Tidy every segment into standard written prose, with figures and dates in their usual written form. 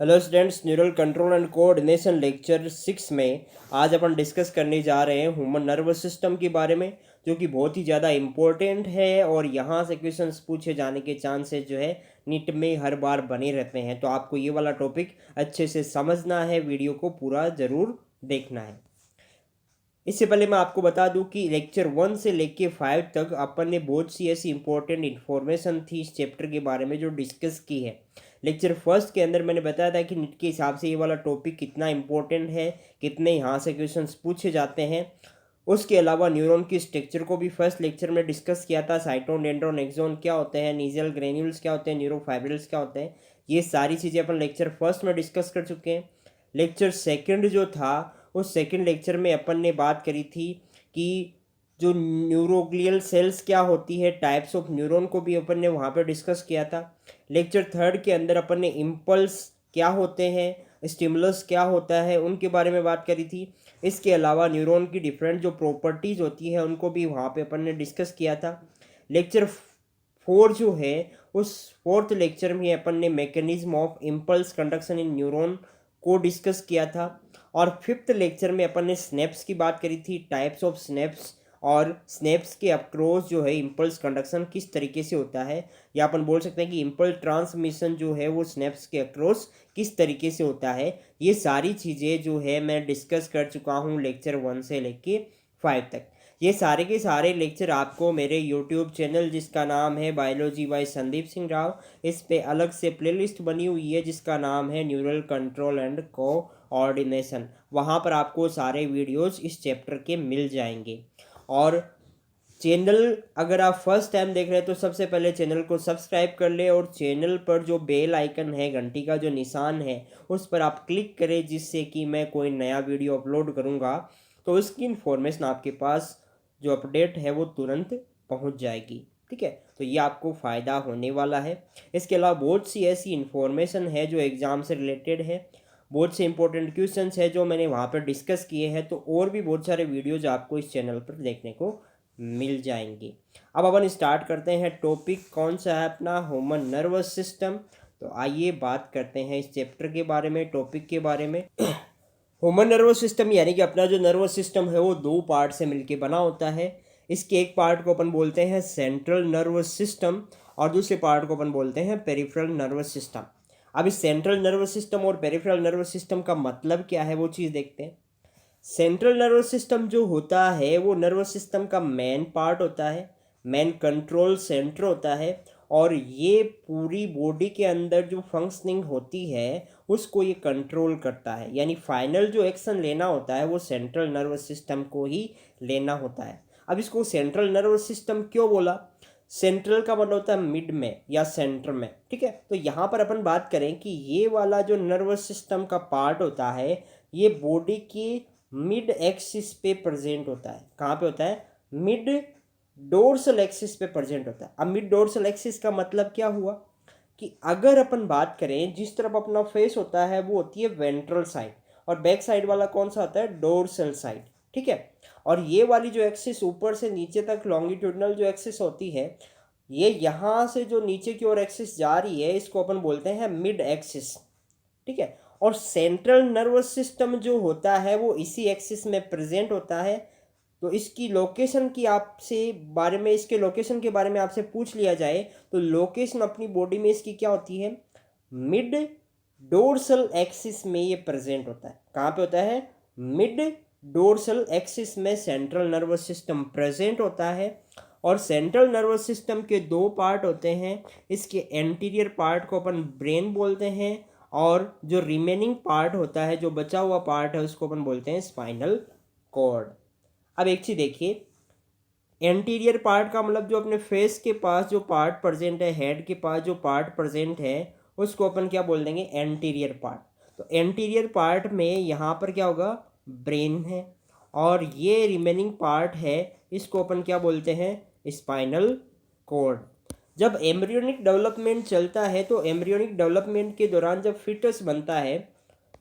Hello students, neural control and coordination lecture 6 में आज अपन discuss करने जा रहे हैं ह्यूमन नर्वस सिस्टम के बारे में, जो कि बहुत ही ज़्यादा इम्पोर्टेंट है और यहाँ से क्वेश्चंस पूछे जाने के चांसेस जो है नीट में हर बार बने रहते हैं। तो आपको ये वाला टॉपिक अच्छे से समझना है, वीडियो को पूरा ज़रूर देखना है। इससे पहले मैं आपको बता दूं कि लेक्चर 1 से लेके 5 तक अपन ने बहुत सी ऐसी इंपॉर्टेंट इन्फॉर्मेशन थी इस चैप्टर के बारे में जो डिस्कस की है। लेक्चर फर्स्ट के अंदर मैंने बताया था कि नीट के हिसाब से ये वाला टॉपिक कितना इंपॉर्टेंट है, कितने यहाँ से क्वेश्चंस पूछे जाते हैं। उसके अलावा न्यूरॉन की स्ट्रक्चर को भी फर्स्ट लेक्चर में डिस्कस किया था। साइटोन, डेंड्रोन, एक्सोन क्या होते हैं, नीजल ग्रेन्यूल्स क्या होते हैं, न्यूरोफाइब्रिल्स क्या होते हैं, ये सारी चीज़ें अपन लेक्चर फर्स्ट में डिस्कस कर चुके हैं। लेक्चर सेकंड जो था, उस सेकंड लेक्चर में अपन ने बात करी थी कि जो न्यूरोग्लियल सेल्स क्या होती है, टाइप्स ऑफ न्यूरॉन को भी अपन ने वहाँ पर डिस्कस किया था। लेक्चर थर्ड के अंदर अपन ने इम्पल्स क्या होते हैं, स्टिमुलस क्या होता है, उनके बारे में बात करी थी। इसके अलावा न्यूरॉन की डिफरेंट जो प्रॉपर्टीज़ होती है उनको भी वहाँ पे अपन ने डिस्कस किया था। लेक्चर 4 जो है, उस फोर्थ लेक्चर में अपन ने mechanism of impulse conduction in neuron को डिस्कस किया था। और फिफ्थ लेक्चर में अपन ने स्नैप्स की बात करी थी, टाइप्स ऑफ स्नैप्स, और स्नैप्स के अक्रॉस जो है इम्पल्स कंडक्शन किस तरीके से होता है, या अपन बोल सकते हैं कि इम्पल्स ट्रांसमिशन जो है वो स्नैप्स के अक्रॉस किस तरीके से होता है। ये सारी चीज़ें जो है मैं डिस्कस कर चुका हूँ लेक्चर 1 से लेके 5 तक। ये सारे के सारे लेक्चर आपको मेरे यूट्यूब चैनल जिसका नाम है बायोलॉजी बाय संदीप सिंह राव, इस पे अलग से प्लेलिस्ट बनी हुई है जिसका नाम है न्यूरल कंट्रोल एंड कोऑर्डिनेशन। वहाँ पर आपको सारे वीडियोस इस चैप्टर के मिल जाएंगे। और चैनल अगर आप फर्स्ट टाइम देख रहे हैं तो सबसे पहले चैनल को सब्सक्राइब कर ले, और चैनल पर जो बेल आइकन है, घंटी का जो निशान है, उस पर आप क्लिक करें, जिससे कि मैं कोई नया वीडियो अपलोड करूँगा तो उसकी इन्फॉर्मेशन आपके पास जो अपडेट है वो तुरंत पहुंच जाएगी। ठीक है, तो ये आपको फ़ायदा होने वाला है। इसके अलावा बहुत सी ऐसी इन्फॉर्मेशन है जो एग्ज़ाम से रिलेटेड है, बहुत से इंपॉर्टेंट क्वेश्चंस है जो मैंने वहाँ पर डिस्कस किए हैं। तो और भी बहुत सारे वीडियोज आपको इस चैनल पर देखने को मिल जाएंगे। अब अपन स्टार्ट करते हैं। टॉपिक कौन सा है अपना? Human nervous system. तो आइए बात करते हैं इस चैप्टर के बारे में, टॉपिक के बारे में। ह्यूमन नर्वस सिस्टम यानी कि अपना जो नर्वस सिस्टम है वो दो पार्ट से मिलके बना होता है। इसके एक पार्ट को अपन बोलते हैं सेंट्रल नर्वस सिस्टम, और दूसरे पार्ट को अपन बोलते हैं पेरिफेरल नर्वस सिस्टम। अब इस सेंट्रल नर्वस सिस्टम और पेरिफेरल नर्वस सिस्टम का मतलब क्या है वो चीज़ देखते हैं। सेंट्रल नर्वस सिस्टम जो होता है वो नर्वस सिस्टम का मेन पार्ट होता है, मेन कंट्रोल सेंटर होता है, और ये पूरी बॉडी के अंदर जो फंक्शनिंग होती है उसको ये कंट्रोल करता है। यानी फाइनल जो एक्शन लेना होता है वो सेंट्रल नर्वस सिस्टम को ही लेना होता है। अब इसको सेंट्रल नर्वस सिस्टम क्यों बोला? सेंट्रल का मतलब होता है मिड में या सेंटर में। ठीक है, तो यहाँ पर अपन बात करें कि ये वाला जो नर्वस सिस्टम का पार्ट होता है ये बॉडी की मिड एक्सिस पे प्रेजेंट होता है। कहाँ पे होता है? मिड डोर्सल एक्सिस पे प्रेजेंट होता है। अब मिड डोर्सल एक्सिस का मतलब क्या हुआ कि अगर अपन बात करें जिस तरफ अपना फेस होता है वो होती है वेंट्रल साइड, और बैक साइड वाला कौन सा होता है? Dorsal side. ठीक है, और ये वाली जो एक्सिस ऊपर से नीचे तक लॉन्गिट्यूडनल जो एक्सिस होती है, ये यहाँ से जो नीचे की ओर एक्सिस जा रही है इसको अपन बोलते हैं मिड एक्सिस। ठीक है, और सेंट्रल नर्वस सिस्टम जो होता है वो इसी एक्सिस में प्रेजेंट होता है। तो इसकी लोकेशन की आपसे बारे में, इसके लोकेशन के बारे में आपसे पूछ लिया जाए तो लोकेशन अपनी बॉडी में इसकी क्या होती है? मिड डोर्सल एक्सिस में ये प्रेजेंट होता है। कहाँ पे होता है? मिड डोर्सल एक्सिस में सेंट्रल नर्वस सिस्टम प्रेजेंट होता है। और सेंट्रल नर्वस सिस्टम के दो पार्ट होते हैं। इसके एंटीरियर पार्ट को अपन ब्रेन बोलते हैं, और जो रिमेनिंग पार्ट होता है, जो बचा हुआ पार्ट है, उसको अपन बोलते हैं स्पाइनल कॉर्ड। अब एक चीज़ देखिए, एंटीरियर पार्ट का मतलब जो अपने फेस के पास जो पार्ट प्रेजेंट है, हेड के पास जो पार्ट प्रेजेंट है, उसको अपन क्या बोल देंगे? Anterior part. तो एंटीरियर पार्ट में यहाँ पर क्या होगा? ब्रेन है, और ये रिमेनिंग पार्ट है, इसको अपन क्या बोलते हैं? Spinal cord. जब एम्ब्रियोनिक डेवलपमेंट चलता है तो एम्ब्रियोनिक डेवलपमेंट के दौरान जब फिटस बनता है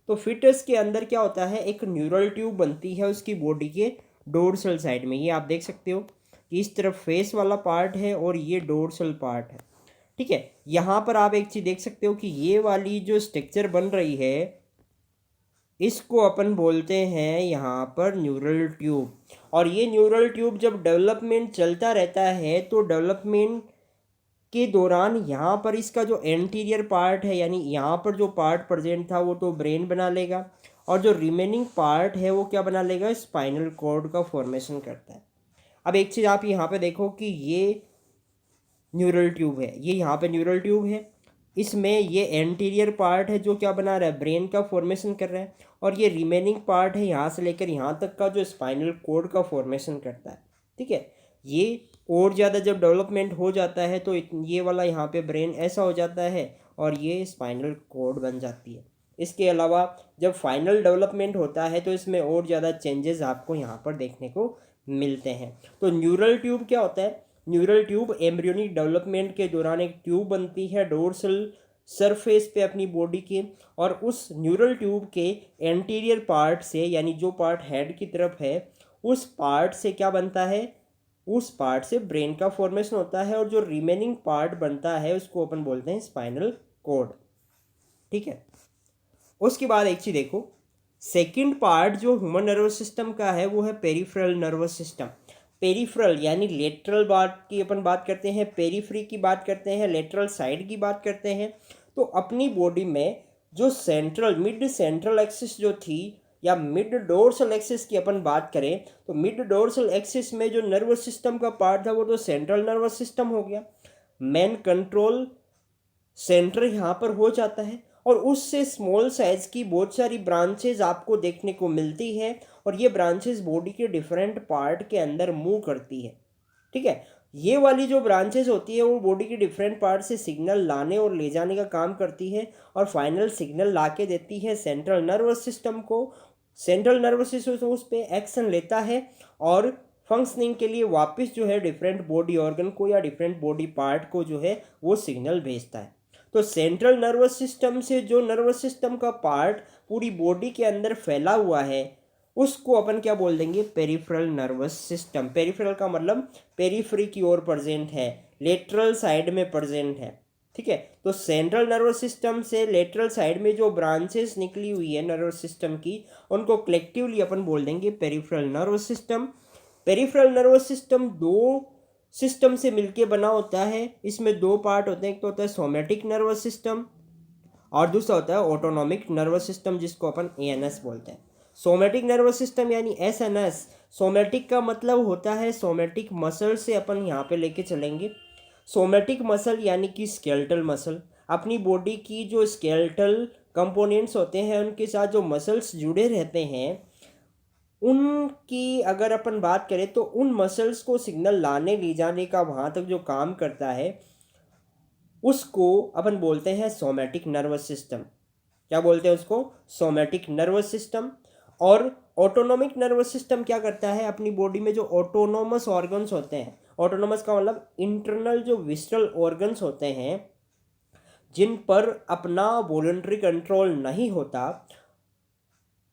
तो फिटस के अंदर क्या होता है? एक न्यूरल ट्यूब बनती है उसकी बॉडी के डोर्सल साइड में। ये आप देख सकते हो कि इस तरफ फेस वाला पार्ट है और ये डोर्सल पार्ट है। ठीक है, यहाँ पर आप एक चीज़ देख सकते हो कि ये वाली जो स्ट्रक्चर बन रही है इसको अपन बोलते हैं यहाँ पर न्यूरल ट्यूब। और ये न्यूरल ट्यूब जब डेवलपमेंट चलता रहता है तो डेवलपमेंट के दौरान यहाँ पर इसका जो एंटीरियर पार्ट है यानी यहाँ पर जो पार्ट प्रेजेंट था वो तो ब्रेन बना लेगा, और जो रिमेनिंग पार्ट है वो क्या बना लेगा, स्पाइनल कॉर्ड का फॉर्मेशन करता है। अब एक चीज़ आप यहाँ पे देखो कि ये न्यूरल ट्यूब है, ये यहाँ पे न्यूरल ट्यूब है, इसमें ये एंटीरियर पार्ट है जो क्या बना रहा है, ब्रेन का फॉर्मेशन कर रहा है, और ये रिमेनिंग पार्ट है यहाँ से लेकर यहाँ तक का जो स्पाइनल कॉर्ड का फॉर्मेशन करता है। ठीक है, ये और ज़्यादा जब डेवलपमेंट हो जाता है तो ये वाला यहाँ पे ब्रेन ऐसा हो जाता है और ये स्पाइनल कॉर्ड बन जाती है। इसके अलावा जब फाइनल डेवलपमेंट होता है तो इसमें और ज़्यादा चेंजेस आपको यहाँ पर देखने को मिलते हैं। तो न्यूरल ट्यूब क्या होता है, न्यूरल ट्यूब एम्ब्रियोनिक डेवलपमेंट के दौरान एक ट्यूब बनती है डोर्सल सरफेस पे अपनी बॉडी के, और उस न्यूरल ट्यूब के एंटीरियर पार्ट से यानी जो पार्ट हेड की तरफ है उस पार्ट से क्या बनता है, उस पार्ट से ब्रेन का फॉर्मेशन होता है, और जो रिमेनिंग पार्ट बनता है उसको अपन बोलते हैं स्पाइनल कॉर्ड। ठीक है, उसके बाद एक चीज़ देखो, सेकंड पार्ट जो ह्यूमन नर्वस सिस्टम का है वो है पेरिफेरल नर्वस सिस्टम। पेरिफेरल यानी लेटरल बात की अपन बात करते हैं, पेरीफ्री की बात करते हैं, लेटरल साइड की बात करते हैं। तो अपनी बॉडी में जो सेंट्रल मिड सेंट्रल एक्सिस जो थी या मिड डोर्सल एक्सिस की अपन बात करें तो मिड डोर्सल एक्सिस में जो नर्वस सिस्टम का पार्ट था वो तो सेंट्रल नर्वस सिस्टम हो गया, मेन कंट्रोल सेंटर यहाँ पर हो जाता है, और उससे स्मॉल साइज की बहुत सारी ब्रांचेज आपको देखने को मिलती है, और ये ब्रांचेस बॉडी के डिफरेंट पार्ट के अंदर मूव करती है। ठीक है, ये वाली जो ब्रांचेस होती है वो बॉडी के डिफरेंट पार्ट से सिग्नल लाने और ले जाने का काम करती है, और फाइनल सिग्नल ला के देती है सेंट्रल नर्वस सिस्टम को। सेंट्रल नर्वस सिस्टम उस पर एक्शन लेता है और फंक्शनिंग के लिए वापस जो है डिफरेंट बॉडी ऑर्गन को या डिफरेंट बॉडी पार्ट को जो है वो सिग्नल भेजता है। तो सेंट्रल नर्वस सिस्टम से जो नर्वस सिस्टम का पार्ट पूरी बॉडी के अंदर फैला हुआ है उसको अपन क्या बोल देंगे, पेरिफेरल नर्वस सिस्टम। पेरिफेरल का मतलब पेरीफ्री की ओर प्रेजेंट है, लेटरल साइड में प्रेजेंट है। ठीक है, तो सेंट्रल नर्वस सिस्टम से लेटरल साइड में जो ब्रांचेस निकली हुई है नर्वस सिस्टम की उनको कलेक्टिवली अपन बोल देंगे peripheral nervous system. Peripheral nervous system दो सिस्टम से मिलके बना होता है, इसमें दो पार्ट होते हैं, एक तो होता है सोमेटिक नर्वस सिस्टम और दूसरा होता है ऑटोनॉमिक नर्वस सिस्टम जिसको अपन एएनएस बोलते हैं। सोमेटिक नर्वस सिस्टम यानी एसएनएस, सोमेटिक का मतलब होता है सोमेटिक मसल से अपन यहाँ पे लेके चलेंगे। सोमेटिक मसल यानी कि स्केलेटल मसल, अपनी बॉडी की जो स्केलेटल कंपोनेंट्स होते हैं उनके साथ जो मसल्स जुड़े रहते हैं उनकी अगर अपन बात करें तो उन मसल्स को सिग्नल लाने ले जाने का वहाँ तक जो काम करता है उसको अपन बोलते हैं सोमेटिक नर्वस सिस्टम। क्या बोलते हैं उसको, सोमेटिक नर्वस सिस्टम। और ऑटोनॉमिक नर्वस सिस्टम क्या करता है, अपनी बॉडी में जो ऑटोनोमस ऑर्गन्स होते हैं, ऑटोनोमस का मतलब इंटरनल जो विस्ट्रल ऑर्गन्स होते हैं जिन पर अपना वॉलंटरी कंट्रोल नहीं होता,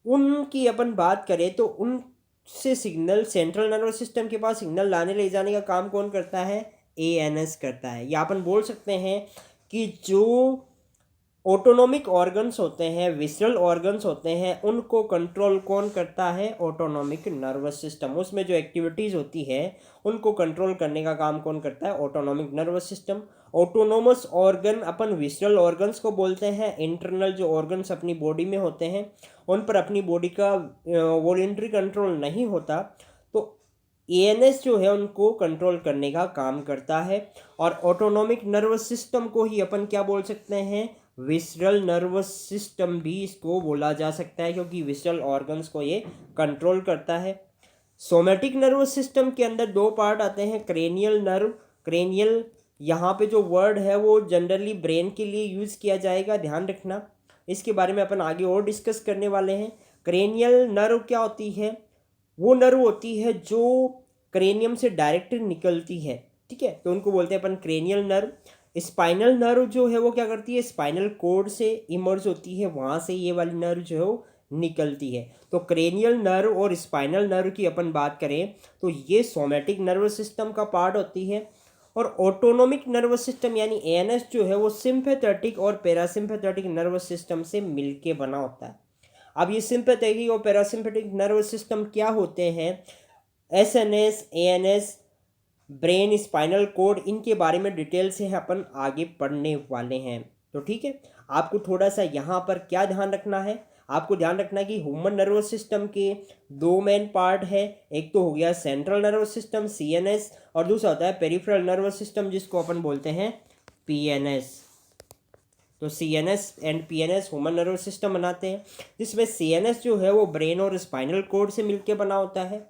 उनकी अपन बात करें तो उनसे सिग्नल सेंट्रल नर्वस सिस्टम के पास सिग्नल लाने ले जाने का काम कौन करता है, एएनएस करता है। या अपन बोल सकते हैं कि जो ऑटोनॉमिक ऑर्गन्स होते हैं, विसरल ऑर्गन्स होते हैं, उनको कंट्रोल कौन करता है, ऑटोनॉमिक नर्वस सिस्टम। उसमें जो एक्टिविटीज़ होती है उनको कंट्रोल करने का काम कौन करता है, autonomic nervous system. Autonomous organ अपन विसरल ऑर्गन्स को बोलते हैं, इंटरनल जो ऑर्गन्स अपनी बॉडी में होते हैं उन पर अपनी बॉडी का वॉलेंट्री कंट्रोल नहीं होता, तो एएनएस जो है उनको कंट्रोल करने का काम करता है। और ऑटोनॉमिक नर्वस सिस्टम को ही अपन क्या बोल सकते हैं, विसरल नर्वस सिस्टम भी इसको बोला जा सकता है, क्योंकि विसरल ऑर्गन्स को ये कंट्रोल करता है। सोमेटिक नर्वस सिस्टम के अंदर दो पार्ट आते हैं, क्रेनियल नर्व, क्रेनियल यहाँ पे जो वर्ड है वो जनरली ब्रेन के लिए यूज़ किया जाएगा, ध्यान रखना, इसके बारे में अपन आगे और डिस्कस करने वाले हैं। क्रेनियल नर्व क्या होती है, वो नर्व होती है जो क्रेनियम से डायरेक्ट निकलती है। ठीक है, तो उनको बोलते हैं अपन क्रेनियल नर्व। स्पाइनल नर्व जो है वो क्या करती है, स्पाइनल कोड से इमर्ज होती है, वहाँ से ये वाली नर्व जो है वो निकलती है। तो क्रेनियल नर्व और स्पाइनल नर्व की अपन बात करें तो ये सोमेटिक नर्वस सिस्टम का पार्ट होती है, और ऑटोनोमिक नर्वस सिस्टम यानी एएनएस जो है वो सिंपैथेटिक और पैरासिम्पैथेटिक नर्वस सिस्टम से मिलके बना होता है। अब ये सिंपैथेटिक और पैरासिम्पैथेटिक नर्वस सिस्टम क्या होते हैं? SNS, ANS, brain, spinal cord, इनके बारे में डिटेल से अपन आगे पढ़ने वाले हैं। तो ठीक है, आपको थोड़ा सा यहाँ पर क्या ध्यान रखना है? आपको ध्यान रखना है कि ह्यूमन नर्वस सिस्टम के दो मेन पार्ट है। एक तो हो गया सेंट्रल नर्वस सिस्टम सीएनएस, और दूसरा होता है पेरिफेरल नर्वस सिस्टम जिसको अपन बोलते हैं पीएनएस। तो CNS and PNS human nervous system बनाते हैं, जिसमें सीएनएस जो है वो ब्रेन और स्पाइनल कोड से मिलकर बना होता है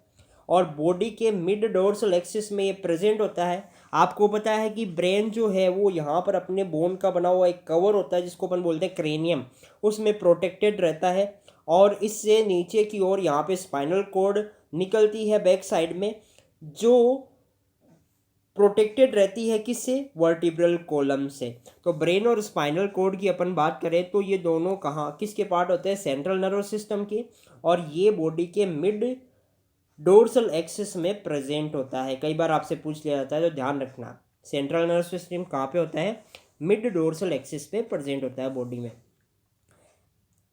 और बॉडी के मिड डोर्सल एक्सिस में ये प्रेजेंट होता है। आपको पता है कि ब्रेन जो है वो यहाँ पर अपने बोन का बना हुआ एक कवर होता है जिसको अपन बोलते हैं क्रेनियम, उसमें प्रोटेक्टेड रहता है और इससे नीचे की ओर यहाँ पे स्पाइनल कोड निकलती है बैक साइड में, जो प्रोटेक्टेड रहती है किससे? वर्टिब्रल कॉलम से। तो ब्रेन और स्पाइनल कोड की अपन बात करें तो ये दोनों कहाँ किसके पार्ट होते हैं? सेंट्रल नर्वस सिस्टम के, और ये बॉडी के मिड डोर्सल एक्सिस में प्रेजेंट होता है। कई बार आपसे पूछ लिया जाता है तो ध्यान रखना, सेंट्रल नर्वस सिस्टम कहाँ पे होता है? मिड डोर्सल एक्सिस पे प्रेजेंट होता है बॉडी में।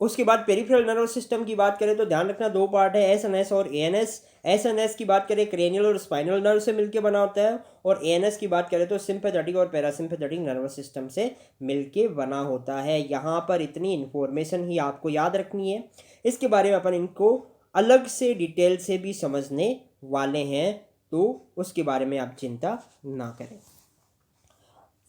उसके बाद पेरिफेरल नर्वस सिस्टम की बात करें तो ध्यान रखना दो पार्ट है, एसएनएस और एएनएस। एसएनएस की बात करें क्रेनियल और स्पाइनल नर्व से मिलकर बना होता है, और एएनएस की बात करें तो सिंपैथेटिक और पैरासिम्पैथेटिक नर्वस सिस्टम से मिलके बना होता है। यहाँ पर इतनी इन्फॉर्मेशन ही आपको याद रखनी है, इसके बारे में अपन इनको अलग से डिटेल से भी समझने वाले हैं, तो उसके बारे में आप चिंता ना करें।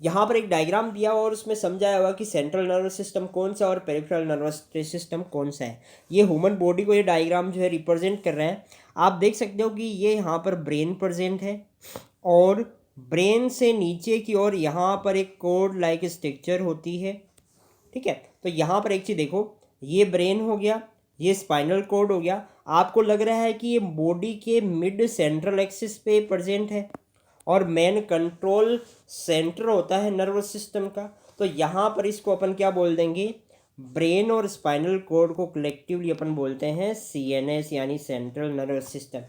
यहाँ पर एक डायग्राम दिया और उसमें समझाया हुआ कि सेंट्रल नर्वस सिस्टम कौन सा और पेरिफेरल नर्वस सिस्टम कौन सा है। ये ह्यूमन बॉडी को ये डायग्राम जो है रिप्रेजेंट कर रहा है। आप देख सकते हो कि ये यहाँ पर ब्रेन प्रेजेंट है और ब्रेन से नीचे की ओर यहाँ पर एक कोड लाइक स्ट्रक्चर होती है। ठीक है, तो यहाँ पर एक चीज़ देखो, ये ब्रेन हो गया, ये स्पाइनल कोड हो गया। आपको लग रहा है कि ये बॉडी के मिड सेंट्रल एक्सिस पे प्रेजेंट है और मेन कंट्रोल सेंटर होता है नर्वस सिस्टम का। तो यहाँ पर इसको अपन क्या बोल देंगे? ब्रेन और स्पाइनल कोड को कलेक्टिवली अपन बोलते हैं सीएनएस यानी सेंट्रल नर्वस सिस्टम।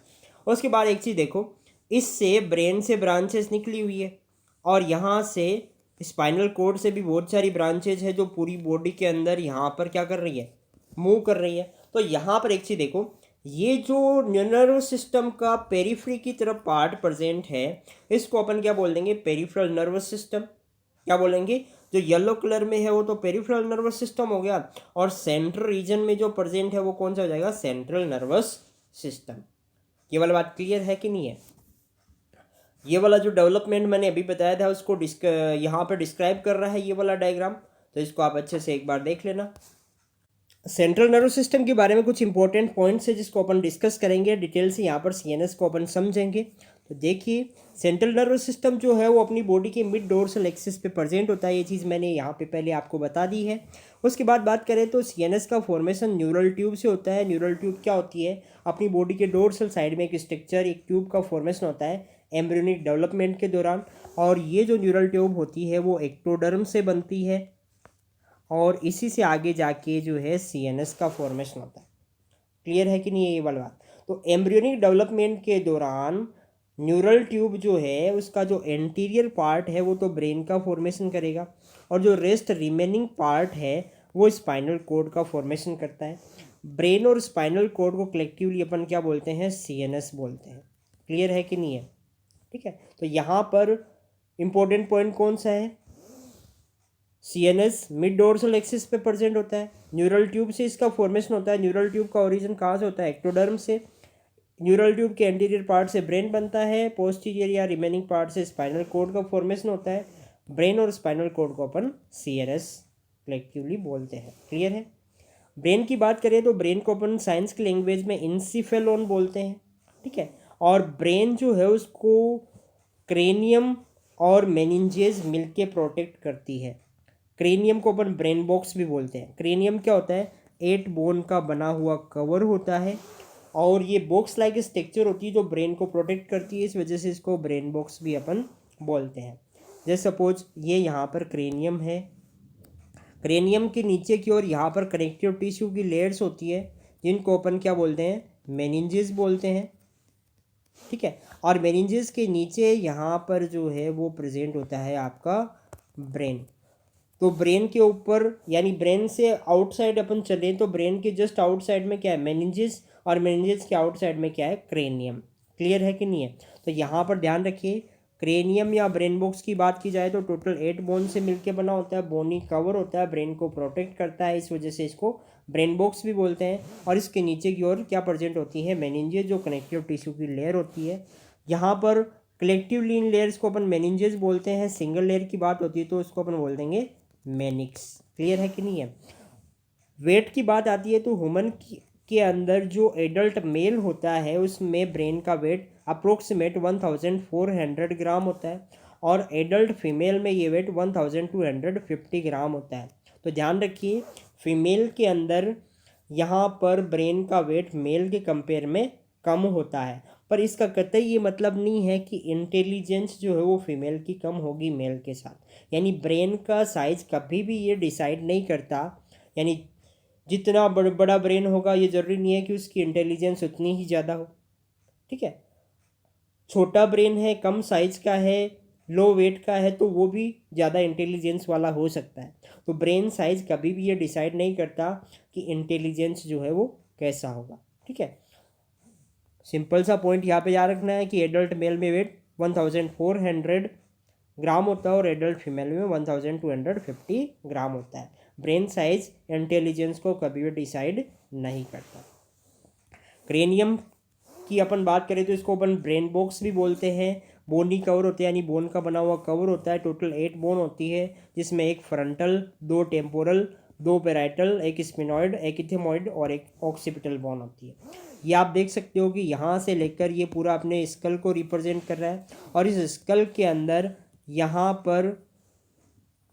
उसके बाद एक चीज़ देखो, इससे ब्रेन से ब्रांचेस निकली हुई है और यहाँ से स्पाइनल कोड से भी बहुत सारी ब्रांचेज है जो पूरी बॉडी के अंदर यहाँ पर क्या कर रही है? मूव कर रही है। तो यहाँ पर एक चीज़ देखो, ये जो नर्वस सिस्टम का पेरिफेरी की तरफ पार्ट प्रेजेंट है, इसको अपन क्या बोल देंगे? Peripheral nervous system. क्या बोलेंगे? जो येलो कलर में है वो तो पेरिफेरल नर्वस सिस्टम हो गया, और सेंट्रल रीजन में जो प्रेजेंट है वो कौन सा हो जाएगा? Central nervous system. ये वाला बात क्लियर है कि नहीं है? ये वाला जो डेवलपमेंट मैंने अभी बताया था उसको यहाँ पर डिस्क्राइब कर रहा है ये वाला डायग्राम, तो इसको आप अच्छे से एक बार देख लेना। सेंट्रल नर्वस सिस्टम के बारे में कुछ इंपॉर्टेंट पॉइंट्स है जिसको अपन डिस्कस करेंगे डिटेल से। यहाँ पर सीएनएस को अपन समझेंगे। तो देखिए, सेंट्रल नर्वस सिस्टम जो है वो अपनी बॉडी के मिड डोर्सल एक्सिस पे प्रेजेंट होता है। ये चीज़ मैंने यहाँ पे पहले आपको बता दी है। उसके बाद बात करें तो सीएनएस का फॉर्मेशन न्यूरल ट्यूब से होता है। न्यूरल ट्यूब क्या होती है? अपनी बॉडी के डोर्सल साइड में एक स्ट्रक्चर, एक ट्यूब का फॉर्मेशन होता है एम्ब्रियोनिक डेवलपमेंट के दौरान, और ये जो न्यूरल ट्यूब होती है वो एक्टोडर्म से बनती है और इसी से आगे जाके जो है सीएनएस का फॉर्मेशन होता है। क्लियर है कि नहीं है ये वाला बात? तो एम्ब्रियोनिक डेवलपमेंट के दौरान न्यूरल ट्यूब जो है उसका जो एंटीरियर पार्ट है वो तो ब्रेन का फॉर्मेशन करेगा, और जो रेस्ट रिमेनिंग पार्ट है वो स्पाइनल कोड का फॉर्मेशन करता है। ब्रेन और स्पाइनल कोड को कलेक्टिवली अपन क्या बोलते हैं? सीएनएस बोलते हैं। क्लियर है कि नहीं है? ठीक है, तो यहाँ पर इंपॉर्टेंट पॉइंट कौन सा है? सीएनएस मिड डोर्सल एक्सिस पे प्रेजेंट होता है। न्यूरल ट्यूब से इसका फॉर्मेशन होता है। न्यूरल ट्यूब का ओरिजिन कहाँ से होता है? एक्टोडर्म से। न्यूरल ट्यूब के एंटीरियर पार्ट से ब्रेन बनता है, पोस्टीरियर या रिमेनिंग पार्ट से स्पाइनल कोड का फॉर्मेशन होता है। ब्रेन और स्पाइनल कोड को अपन सीएनएस कलेक्टिवली बोलते हैं। क्लियर है? ब्रेन की बात करें तो ब्रेन को अपन साइंस की लैंग्वेज में इंसिफेलोन बोलते हैं। ठीक है, और ब्रेन जो है उसको क्रेनियम और मेनिंजेस मिलके प्रोटेक्ट करती है। क्रेनियम को अपन ब्रेन बॉक्स भी बोलते हैं। क्रेनियम क्या होता है? 8 बोन का बना हुआ कवर होता है, और ये बॉक्स लाइक स्ट्रक्चर होती है जो ब्रेन को प्रोटेक्ट करती है, इस वजह से इसको ब्रेन बॉक्स भी अपन बोलते हैं। जैसे सपोज ये यहाँ पर क्रेनियम है, क्रेनियम के नीचे की ओर यहाँ पर कनेक्टिव टिश्यू की लेयर्स होती है जिनको अपन क्या बोलते हैं? मेनिंजेस बोलते हैं। ठीक है। और मेनिंजेस के नीचे यहाँ पर जो है वो प्रेजेंट होता है आपका ब्रेन। तो ब्रेन के ऊपर यानी ब्रेन से आउटसाइड अपन चलें तो ब्रेन के जस्ट आउटसाइड में क्या है, मेनिंजेस, और मेनिंजेस के आउटसाइड में क्या है, क्रेनियम। क्लियर है कि नहीं है? तो यहाँ पर ध्यान रखिए, क्रेनियम या ब्रेन बॉक्स की बात की जाए तो टोटल 8 बोन से मिलकर बना होता है, बोनी कवर होता है, ब्रेन को प्रोटेक्ट करता है, इस वजह से इसको ब्रेन बॉक्स भी बोलते हैं। और इसके नीचे की ओर क्या प्रेजेंट होती है, मेनिंजेस, जो कनेक्टिव टिश्यू की लेयर होती है। यहाँ पर कलेक्टिव लीन लेयर्स को अपन मेनिंजेस बोलते हैं, सिंगल लेयर की बात होती है तो उसको अपन बोल देंगे मेनिक्स। क्लियर है कि नहीं है? वेट की बात आती है तो ह्यूमन के अंदर जो एडल्ट मेल होता है उसमें ब्रेन का वेट अप्रोक्सीमेट 1400 ग्राम होता है, और एडल्ट फीमेल में ये वेट 1250 ग्राम होता है। तो ध्यान रखिए, फीमेल के अंदर यहाँ पर ब्रेन का वेट मेल के कंपेयर में कम होता है, पर इसका कतई ये मतलब नहीं है कि इंटेलिजेंस जो है वो फीमेल की कम होगी मेल के साथ। यानी ब्रेन का साइज कभी भी ये डिसाइड नहीं करता, यानी जितना बड़ा ब्रेन होगा ये ज़रूरी नहीं है कि उसकी इंटेलिजेंस उतनी ही ज़्यादा हो। ठीक है, छोटा ब्रेन है, कम साइज का है, लो वेट का है, तो वो भी ज़्यादा इंटेलिजेंस वाला हो सकता है। तो ब्रेन साइज कभी भी ये डिसाइड नहीं करता कि इंटेलिजेंस जो है वो कैसा होगा। ठीक है, सिंपल सा पॉइंट यहाँ पे याद रखना है कि एडल्ट मेल में वेट 1400 ग्राम होता है और एडल्ट फीमेल में 1250 ग्राम होता है। ब्रेन साइज इंटेलिजेंस को कभी भी डिसाइड नहीं करता। क्रेनियम की अपन बात करें तो इसको अपन ब्रेन बॉक्स भी बोलते हैं। बोनी कवर होते हैं, यानी बोन का बना हुआ कवर होता है। टोटल 8 बोन होती है, जिसमें एक फ्रंटल, 2 टेम्पोरल, 2 पेराइटल, एक स्पिनॉइड, एक इथेमॉइड और एक ऑक्सीपिटल बोन होती है। ये आप देख सकते हो कि यहाँ से लेकर ये पूरा अपने स्कल को रिप्रेजेंट कर रहा है, और इस स्कल के अंदर यहाँ पर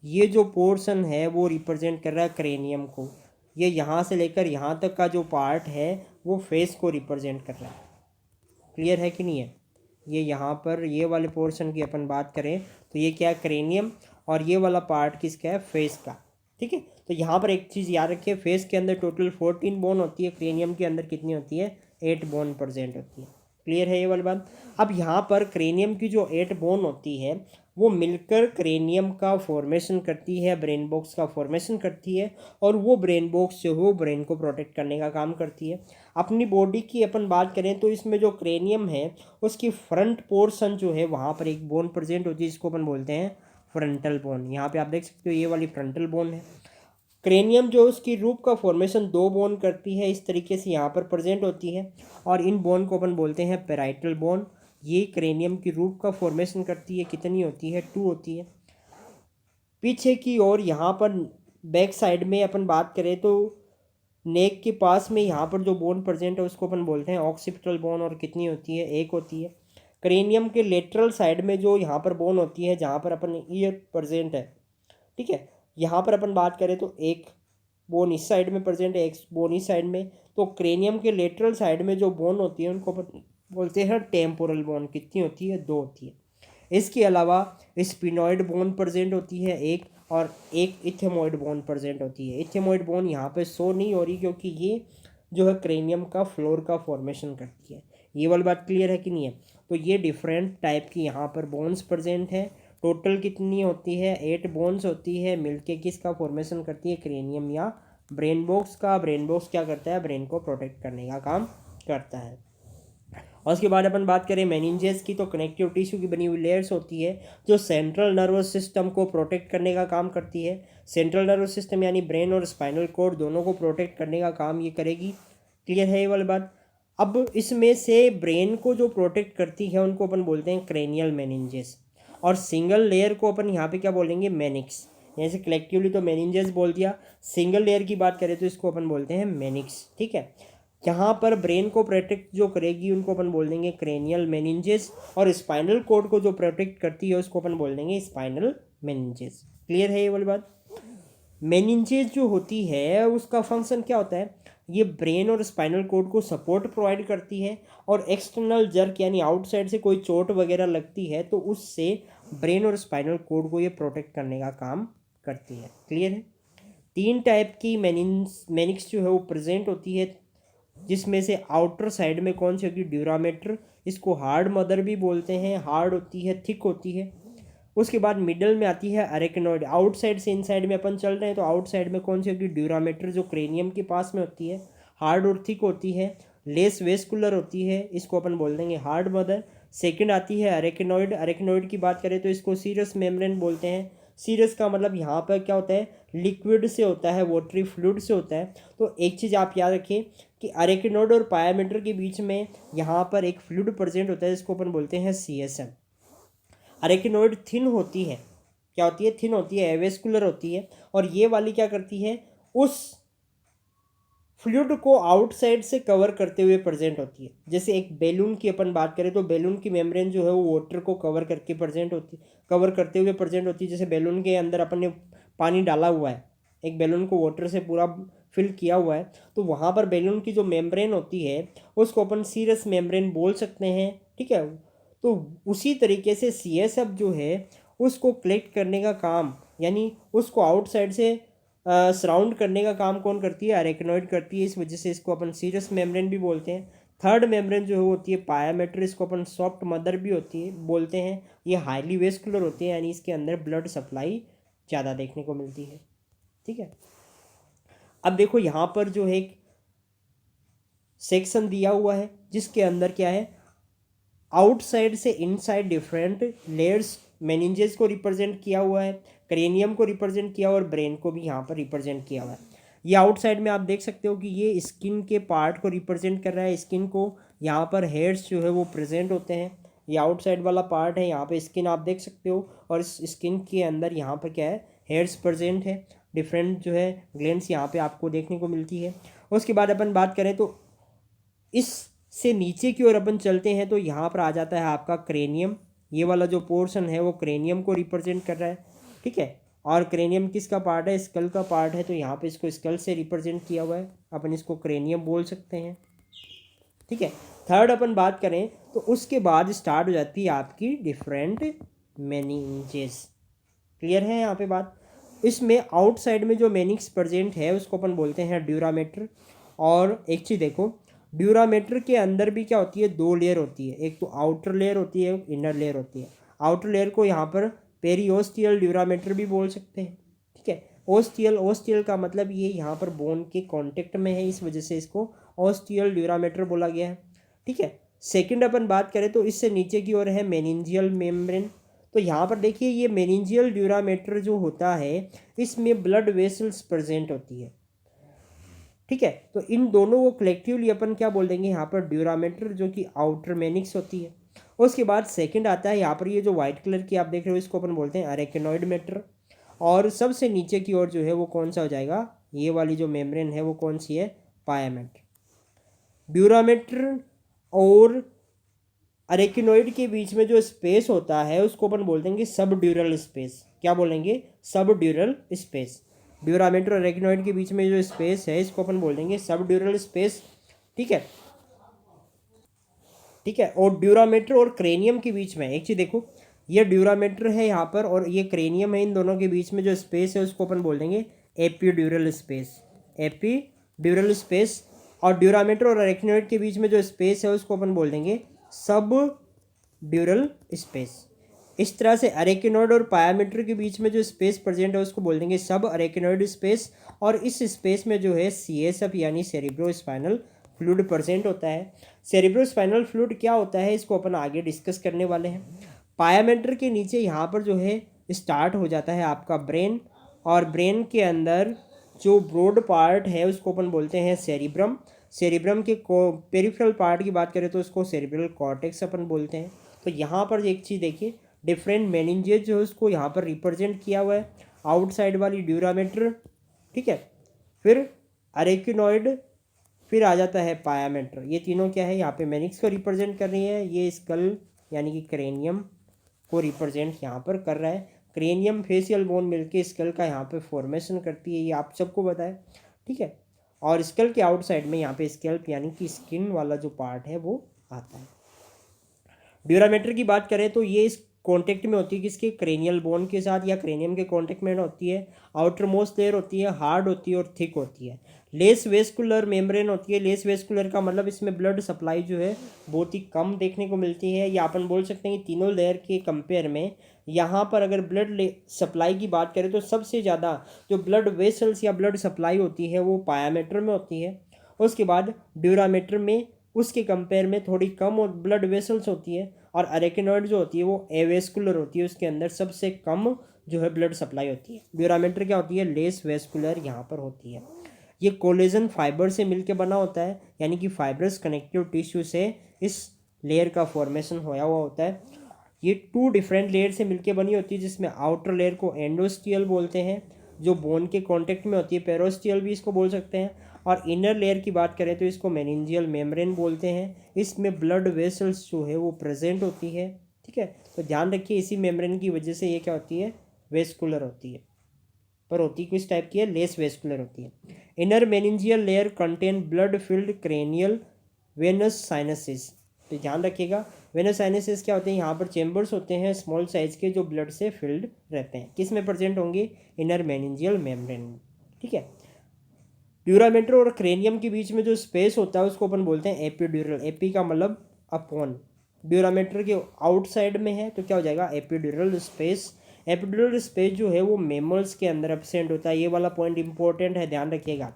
ये जो पोर्शन है वो रिप्रेजेंट कर रहा है क्रेनियम को। ये यहाँ से लेकर यहाँ तक का जो पार्ट है वो फेस को रिप्रेजेंट कर रहा है। क्लियर है कि नहीं है? ये यहाँ पर ये वाले पोर्शन की अपन बात करें तो ये क्या है, क्रेनियम, और ये वाला पार्ट किसका है, फेस का। ठीक है, तो यहाँ पर एक चीज़ याद रखिए, फेस के अंदर टोटल 14 बोन होती है, क्रेनियम के अंदर कितनी होती है, 8 बोन प्रेजेंट होती है। क्लियर है ये वाली बात? अब यहाँ पर क्रेनियम की जो 8 बोन होती है वो मिलकर क्रेनियम का फॉर्मेशन करती है, ब्रेन बॉक्स का फॉर्मेशन करती है, और वो ब्रेन बॉक्स जो है ब्रेन को प्रोटेक्ट करने का काम करती है। अपनी बॉडी की अपन बात करें तो इसमें जो क्रेनियम है उसकी फ्रंट पोर्शन जो है वहाँ पर एक बोन प्रेजेंट होती है, जिसको अपन बोलते हैं फ्रंटल बोन। यहाँ पे आप देख सकते हो ये वाली फ्रंटल बोन है। क्रेनियम जो उसकी रूप का फॉर्मेशन 2 बोन करती है, इस तरीके से यहाँ पर प्रेजेंट होती है, और इन बोन को अपन बोलते हैं पेराइटल बोन। ये क्रेनियम की रूप का फॉर्मेशन करती है, कितनी होती है, 2 होती है। पीछे की ओर यहाँ पर बैक साइड में अपन बात करें तो नेक के पास में यहाँ पर जो बोन प्रेजेंट है उसको अपन बोलते हैं ऑक्सीपिटल बोन, और कितनी होती है, 1 होती है। क्रेनियम के लेटरल साइड में जो यहाँ पर बोन होती है जहाँ पर अपन ईयर प्रेजेंट है, ठीक है, यहाँ पर अपन बात करें तो एक बोन इस साइड में प्रेजेंट है, एक बोन इस साइड में। तो क्रेनियम के लेटरल साइड में जो बोन होती है उनको अपन बोलते हैं टेम्पोरल बोन। कितनी होती है, 2 होती है। इसके अलावा स्पिनॉइड बोन प्रेजेंट होती है एक, और एक इथेमॉइड बोन प्रेजेंट होती है। इथेमॉइड बोन यहाँ पे शो नहीं हो रही क्योंकि ये जो है क्रेनियम का फ्लोर का फॉर्मेशन करती है। ये वाली बात क्लियर है कि नहीं है? तो ये डिफरेंट टाइप की यहाँ पर बोन्स प्रेजेंट है। टोटल कितनी होती है, 8 बोन्स होती है, मिलके किसका फॉर्मेशन करती है, क्रेनियम या ब्रेन बॉक्स का। ब्रेन बॉक्स क्या करता है, ब्रेन को प्रोटेक्ट करने का काम करता है। और उसके बाद अपन बात करें मेनिंजेस की, तो कनेक्टिव टिश्यू की बनी हुई लेयर्स होती है जो सेंट्रल नर्वस सिस्टम को प्रोटेक्ट करने का काम करती है। सेंट्रल नर्वस सिस्टम यानी ब्रेन और स्पाइनल कॉर्ड दोनों को प्रोटेक्ट करने का काम ये करेगी। क्लियर है ये वाली बात? अब इसमें से ब्रेन को जो प्रोटेक्ट करती है उनको अपन बोलते हैं क्रेनियल मेनिंजेस, और सिंगल लेयर को अपन यहाँ पे क्या बोलेंगे, मेनिक्स। जैसे कलेक्टिवली तो मेनिंजेस बोल दिया, सिंगल लेयर की बात करें तो इसको अपन बोलते हैं मेनिक्स। ठीक है, यहाँ पर ब्रेन को प्रोटेक्ट जो करेगी उनको अपन बोल देंगे क्रेनियल मेनिंजेस, और स्पाइनल कोड को जो प्रोटेक्ट करती है उसको अपन बोल देंगे स्पाइनल मेनिंजेस। क्लियर है ये वाली बात? मेनिंजेस जो होती है उसका फंक्शन क्या होता है, ये ब्रेन और स्पाइनल कोड को सपोर्ट प्रोवाइड करती है, और एक्सटर्नल जर्क यानी आउटसाइड से कोई चोट वगैरह लगती है तो उससे ब्रेन और स्पाइनल कोड को ये प्रोटेक्ट करने का काम करती है। क्लियर है? 3 टाइप की मेनिक्स जो है वो प्रेजेंट होती है, जिसमें से आउटर साइड में कौन सी होगी, ड्यूरामेटर इसको हार्ड मदर भी बोलते हैं, हार्ड होती है, थिक होती है। उसके बाद मिडल में आती है अरेक्नोइड। आउटसाइड से इनसाइड में अपन चल रहे हैं तो आउटसाइड में कौन सी होगी, ड्यूरामेटर, जो क्रेनियम के पास में होती है, हार्ड और थिक होती है, लेस वेस्कुलर होती है, इसको अपन बोल देंगे हार्ड मदर। सेकंड आती है अरेक्नोइड। अरेक्नोइड की बात करें तो इसको सीरस मेम्ब्रेन बोलते हैं। सीरस का मतलब यहाँ पर क्या होता है, लिक्विड से होता है, वाटरी फ्लूइड से होता है। तो एक चीज़ आप याद रखिए कि अरेक्नोइड और पायामेटर के बीच में यहाँ पर एक फ्लूइड प्रेजेंट होता है, जिसको अपन बोलते हैं CSM। अरेक्नोइड थिन होती है, क्या होती है, थिन होती है, एवेस्कुलर होती है। और ये वाली क्या करती है, उस फ्लूइड को आउटसाइड से कवर करते हुए प्रेजेंट होती है। जैसे एक बैलून की अपन बात करें तो बैलून की मेम्ब्रेन जो है वो वाटर को कवर करके प्रेजेंट होती, कवर करते हुए प्रेजेंट होती है। जैसे बैलून के अंदर अपन ने पानी डाला हुआ है, एक बैलून को वाटर से पूरा फिल किया हुआ है, तो वहाँ पर बैलून की जो मेम्ब्रेन होती है उसको अपन सीरस मेम्ब्रेन बोल सकते हैं, ठीक है। तो उसी तरीके से CSF जो है उसको कलेक्ट करने का काम, यानी उसको आउटसाइड से सराउंड करने का काम कौन करती है, अरेक्नोइड करती है। इस वजह से इसको अपन सीरस मेम्ब्रेन भी बोलते हैं। थर्ड मेम्ब्रेन जो है होती है पायामेटर, इसको अपन सॉफ्ट मदर भी होती है बोलते हैं। ये हाईली वेस्कुलर होती है, यानी इसके अंदर ब्लड सप्लाई ज़्यादा देखने को मिलती है, ठीक है। अब देखो यहाँ पर जो है एक सेक्शन दिया हुआ है जिसके अंदर क्या है, आउटसाइड से इनसाइड डिफरेंट लेयर्स, मेनिंजेस को रिप्रेजेंट किया हुआ है, क्रेनियम को रिप्रेजेंट किया हुआ और ब्रेन को भी यहाँ पर रिप्रेजेंट किया हुआ है। ये आउटसाइड में आप देख सकते हो कि ये स्किन के पार्ट को रिप्रेजेंट कर रहा है। स्किन को यहाँ पर हेयर्स जो है वो प्रेजेंट होते हैं। ये आउटसाइड वाला पार्ट है, यहाँ पे स्किन आप देख सकते हो, और इस स्किन के अंदर यहाँ पर क्या है, हेयर्स प्रेजेंट है। डिफरेंट जो है ग्लैंड्स यहाँ पे आपको देखने को मिलती है। उसके बाद अपन बात करें तो इस से नीचे की ओर अपन चलते हैं तो यहाँ पर आ जाता है आपका क्रेनियम। ये वाला जो पोर्शन है वो क्रेनियम को रिप्रेजेंट कर रहा है, ठीक है। और क्रेनियम किसका पार्ट है, स्कल का पार्ट है, तो यहाँ पे इसको स्कल से रिप्रेजेंट किया हुआ है, अपन इसको क्रेनियम बोल सकते हैं, ठीक है। थर्ड अपन बात करें तो उसके बाद स्टार्ट हो जाती है आपकी डिफरेंट मेनिंजेस। क्लियर है यहाँ पे बात। इसमें आउटसाइड में जो मेनिक्स प्रेजेंट है उसको अपन बोलते हैं ड्यूरामेटर। और एक चीज़ देखो, ड्यूरामेटर के अंदर भी क्या होती है, दो लेयर होती है, एक तो आउटर लेयर होती है, इनर लेयर होती है। आउटर लेयर को यहाँ पर पेरियोस्टियल ड्यूरामेटर भी बोल सकते हैं, ठीक है। ओस्टियल, ओस्टियल का मतलब ये यहाँ पर बोन के कांटेक्ट में है, इस वजह से इसको ओस्टियल ड्यूरामेटर बोला गया है, ठीक है। सेकंड अपन बात करें तो इससे नीचे की ओर है मेनिंजियल मेम्ब्रेन। तो यहाँ पर देखिए ये मेनिंजियल ड्यूरामेटर जो होता है इसमें ब्लड वेसल्स प्रेजेंट होती है, ठीक है। तो इन दोनों को कलेक्टिवली अपन क्या बोल देंगे यहाँ पर, ड्यूरामेटर, जो कि आउटर मेनिक्स होती है। उसके बाद सेकंड आता है यहाँ पर ये जो व्हाइट कलर की आप देख रहे हो इसको अपन बोलते हैं अरेकेनॉइड मेटर। और सबसे नीचे की ओर जो है वो कौन सा हो जाएगा, ये वाली जो मेम्ब्रेन है वो कौन सी है, पायामेटर। ड्यूरामेटर और अरेकिनोइड के बीच में जो स्पेस होता है उसको अपन बोल देंगे सब ड्यूरल स्पेस। क्या बोलेंगे, सब ड्यूरल स्पेस। ड्यूरामेटर और अरेकिनोइड के बीच में जो स्पेस है इसको अपन बोल देंगे सब ड्यूरल स्पेस, ठीक है, ठीक है। और ड्यूरामेटर और क्रेनियम के बीच में एक चीज़ देखो, ये ड्यूरामेटर है यहाँ पर और ये क्रेनियम है, इन दोनों के बीच में जो स्पेस है उसको अपन बोल देंगे एपीड्यूरल स्पेस, एपीड्यूरल स्पेस। और ड्यूरामेटर और अरेकिनोइड के बीच में जो स्पेस है उसको अपन बोल देंगे सब ड्यूरल स्पेस। इस तरह से अरेकिनोइड और पायामेटर के बीच में जो स्पेस प्रेजेंट है उसको बोल देंगे सब अरेकिनोइड स्पेस। और इस स्पेस में जो है CSF यानी सेरिब्रो स्पाइनल फ्लूइड प्रेजेंट होता है। सेरिब्रो स्पाइनल फ्लूइड क्या होता है इसको अपन आगे डिस्कस करने वाले हैं। पायामेटर के नीचे यहाँ पर जो है स्टार्ट हो जाता है आपका ब्रेन, और ब्रेन के अंदर जो ब्रॉड पार्ट है उसको अपन बोलते हैं सेरिब्रम। सेरिब्रम के पेरिफेरल पार्ट की बात करें तो उसको सेरिब्रल कॉर्टेक्स अपन बोलते हैं। तो यहाँ पर एक चीज़ देखिए, डिफरेंट मेनिंजेस जो है उसको यहाँ पर रिप्रेजेंट किया हुआ है। आउटसाइड वाली ड्यूरामेटर, ठीक है, फिर अरेकिनोइड, फिर आ जाता है पायामेटर। ये तीनों क्या है, यहाँ पे मेनिक्स को रिप्रेजेंट कर रही है, ये स्कल यानी कि क्रेनियम को रिप्रेजेंट यहाँ पर कर रहा है। क्रेनियम फेशियल बोन मिलके स्कल का यहाँ पे फॉर्मेशन करती है, ये आप सबको पता है, ठीक है। और स्कल के आउटसाइड में यहाँ पे स्कैल्प यानी कि स्किन वाला जो पार्ट है वो आता है। ड्यूरामेटर की बात करें तो ये इस कांटेक्ट में होती है किसके, क्रेनियल बोन के साथ या क्रेनियम के कांटेक्ट में होती है। आउटर मोस्ट लेयर होती है हार्ड होती है और थिक होती है। लेस वेस्कुलर मेम्ब्रेन होती है। लेस वेस्कुलर का मतलब इसमें ब्लड सप्लाई जो है बहुत ही कम देखने को मिलती है, या अपन बोल सकते हैं कि तीनों लेयर के कंपेयर में यहाँ पर अगर ब्लड सप्लाई की बात करें तो सबसे ज़्यादा जो ब्लड वेसल्स या ब्लड सप्लाई होती है वो पायामीटर में होती है। उसके बाद ड्यूरामीटर में उसके कंपेयर में थोड़ी कम और ब्लड वेसल्स होती है, और अरेकिनॉइड जो होती है वो एवेस्कुलर होती है, उसके अंदर सबसे कम जो है ब्लड सप्लाई होती है। ड्यूरामीटर क्या होती है, लेस वेस्कुलर यहाँ पर होती है। ये कोलेजन फाइबर से मिलकर बना होता है, यानी कि फाइब्रस कनेक्टिव टिश्यू से इस लेयर का फॉर्मेशन होया हुआ होता है। ये 2 डिफरेंट लेयर से मिलकर बनी होती है, जिसमें आउटर लेयर को एंडोस्टियल बोलते हैं, जो बोन के कांटेक्ट में होती है, पेरोस्टियल भी इसको बोल सकते हैं। और इनर लेयर की बात करें तो इसको मेनिंजियल मेम्ब्रेन बोलते हैं। इसमें ब्लड वेसल्स जो है वो प्रेजेंट होती है, ठीक है। तो ध्यान रखिए इसी मेम्ब्रेन की वजह से ये क्या होती है, वेस्कुलर होती है, पर होती किस टाइप की है, लेस वेस्कुलर होती है। Inner meningeal layer contain blood filled cranial venous sinuses. तो ध्यान रखिएगा वेनस साइनसिस क्या होते हैं, यहाँ पर चेम्बर्स होते हैं स्मॉल साइज के जो ब्लड से फिल्ड रहते हैं। किस में प्रेजेंट होंगे, इनर मेनिंजियल मेम्ब्रेन में, ठीक है। ड्यूरामीटर और क्रेनियम के बीच में जो स्पेस होता है उसको अपन बोलते हैं एपिड्यूरल। एपी का मतलब अपॉन, ड्यूरामीटर के आउटसाइड में है तो क्या हो जाएगा, एपिड्यूरल स्पेस। एपिड्यूरल स्पेस जो है वो मेमल्स के अंदर एब्सेंट होता है, ये वाला पॉइंट इंपॉर्टेंट है, ध्यान रखिएगा।